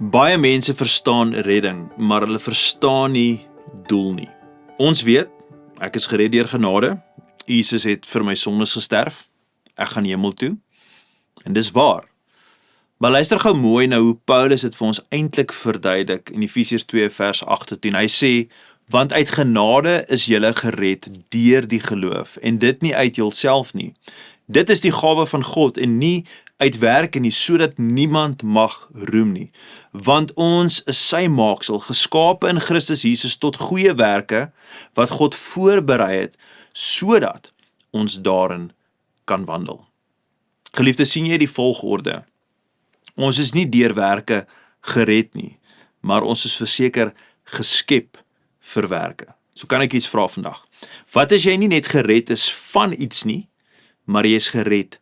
Baie mense verstaan redding, maar hulle verstaan nie doel nie. Ons weet, ek is gered deur genade. Jesus het vir my sondes gesterf. Ek gaan hemel toe. En dis waar. Maar luister gou mooi nou hoe Paulus dit vir ons eintlik verduidelik in Efesiërs 2 vers 8-10. Hy sê, want uit genade is julle gered deur die geloof, en dit nie uit julself nie. Dit is die gawe van God en nie uit werke nie, sodat niemand mag roem nie. Want ons is sy maaksel, geskape in Christus Jesus tot goeie werke, wat God voorberei het, sodat ons daarin kan wandel. Geliefde, sien jy die volgorde? Ons is nie deur werke gered nie, maar ons is verseker geskep vir werke. So kan ek iets vra vandag. Wat as jy nie net gered is van iets nie, maar jy is gered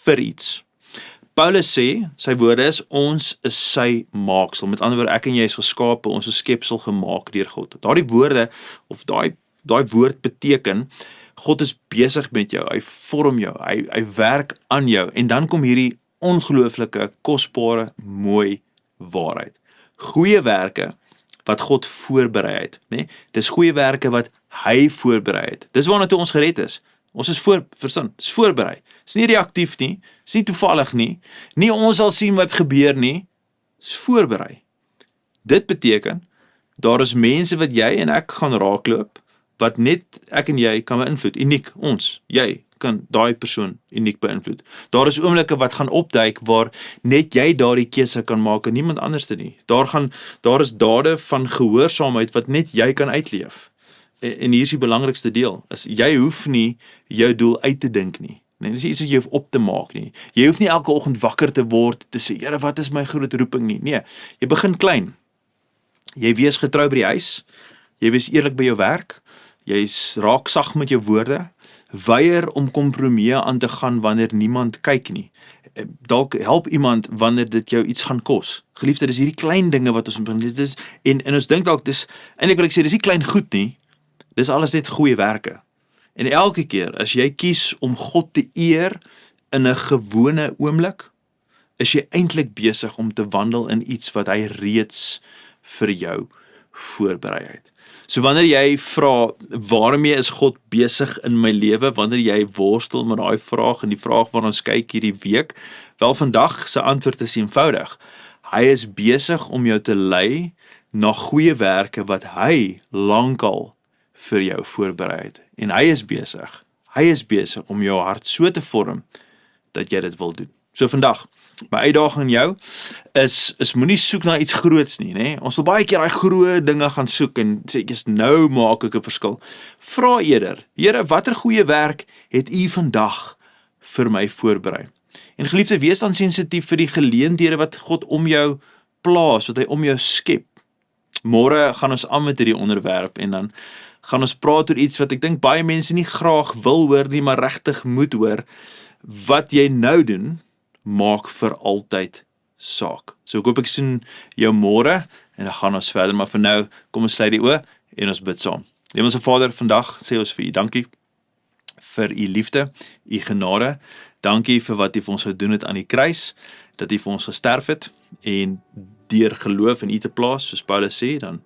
vir iets? Paulus sê, sy woorde is, ons is sy maaksel. Met ander woorde, ek en jy is geskape, ons is skepsel gemaak deur God. Daardie woorde, of daai woord beteken, God is besig met jou, hy vorm jou, hy werk aan jou, en dan kom hierdie ongelooflike, kosbare, mooi waarheid. Goeie werke wat God voorberei het, nee? Dis goeie werke wat hy voorberei het. Dis waarna toe ons gered is. Ons is dis voorberei. Dis nie reaktief nie, dis nie toevallig nie, nie ons sal sien wat gebeur nie, dis voorberei. Dit beteken, daar is mense wat jy en ek gaan raakloop, wat net ek en jy kan beïnvloed, uniek, ons, jy, kan daai persoon uniek beïnvloed. Daar is oomblikke wat gaan opduik waar net jy daardie keuse kan maak en niemand anders nie. Daar is dade van gehoorsaamheid wat net jy kan uitleef. En hier is die belangrikste deel, is jy hoef nie jou doel uit te dink nie. Nee, dis iets wat jy hoef op te maak nie. Jy hoef nie elke oggend wakker te word te sê, Here, wat is my groot roeping nie? Nee, jy begin klein. Jy wees getrou by die huis, jy wees eerlik by jou werk, jy raak sag met jou woorde, weier om kompromieë aan te gaan wanneer niemand kyk nie. Dalk help iemand wanneer dit jou iets gaan kos. Geliefde, dis hierdie klein dinge wat ons begin, dit is, en ons dink dalk, eintlik wil ek sê, dis nie klein goed nie, dis alles net goeie werke. En elke keer, as jy kies om God te eer in 'n gewone oomblik, is jy eintlik besig om te wandel in iets wat hy reeds vir jou voorberei het. So wanneer jy vra, waarmee is God besig in my lewe, wanneer jy worstel met daai vraag, en die vraag waarna ons kyk hierdie week, wel vandag se antwoord is eenvoudig. Hy is besig om jou te lei na goeie werke wat hy lankal vir jou voorberei het. En hy is besig om jou hart so te vorm, dat jy dit wil doen. So vandag, my uitdaging aan jou, is moenie soek na iets groots nie, né? Ons wil baie keer daai groot dinge gaan soek, en sê, nou maak ek 'n verskil. Vra eerder, Here, watter goeie werk het U vandag vir my voorberei? En geliefde, wees dan sensitief vir die geleenthede wat God om jou plaas, wat hy om jou skep. Môre gaan ons aan met hierdie onderwerp, en dan gaan ons praat oor iets wat ek dink baie mense nie graag wil hoor nie, maar regtig moet hoor. Wat jy nou doen, maak vir altyd saak. So ek hoop ek sien jou môre, en dan gaan ons verder, maar vir nou, kom ons sluit die oë, en ons bid saam. Hemelse Vader, vandag sê ons vir U dankie, vir U liefde, U genade, dankie vir wat U vir ons gedoen het aan die kruis, dat U vir ons gesterf het, en deur geloof in U te plaas, soos Paulus sê, dan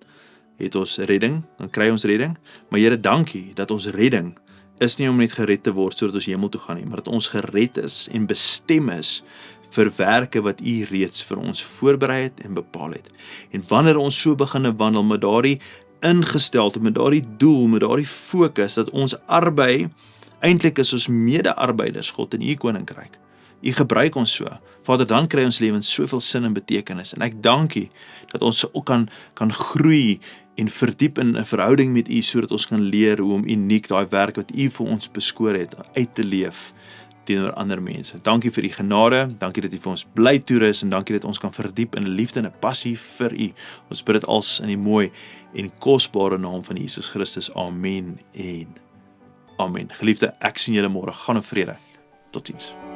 het ons redding, dan kry ons redding, maar Here, dankie, dat ons redding is nie om net gered te word, sodat ons hemel toe gaan nie, maar dat ons gered is, en bestem is, vir werke wat U reeds vir ons voorberei het, en bepaal het. En wanneer ons so begin wandel, met daardie ingesteldheid, met daardie doel, met daardie fokus, dat ons arbei, eintlik is ons mede-arbeiders, God, in U koninkryk. U gebruik ons so. Vader, dan kry ons lewens soveel sin en betekenis, en ek dank U, dat ons ook kan groei, en verdiep in 'n verhouding met U, sodat ons kan leer hoe om uniek daai werk wat U vir ons beskoor het, uit te leef teenoor ander mense. Dankie vir U genade, dankie dat U vir ons bly toerus, en dankie dat ons kan verdiep in liefde en 'n passie vir U. Ons bid dit als in die mooi en kosbare naam van Jesus Christus. Amen en amen. Geliefde, ek sien julle môre. Gaan in vrede. Totsiens.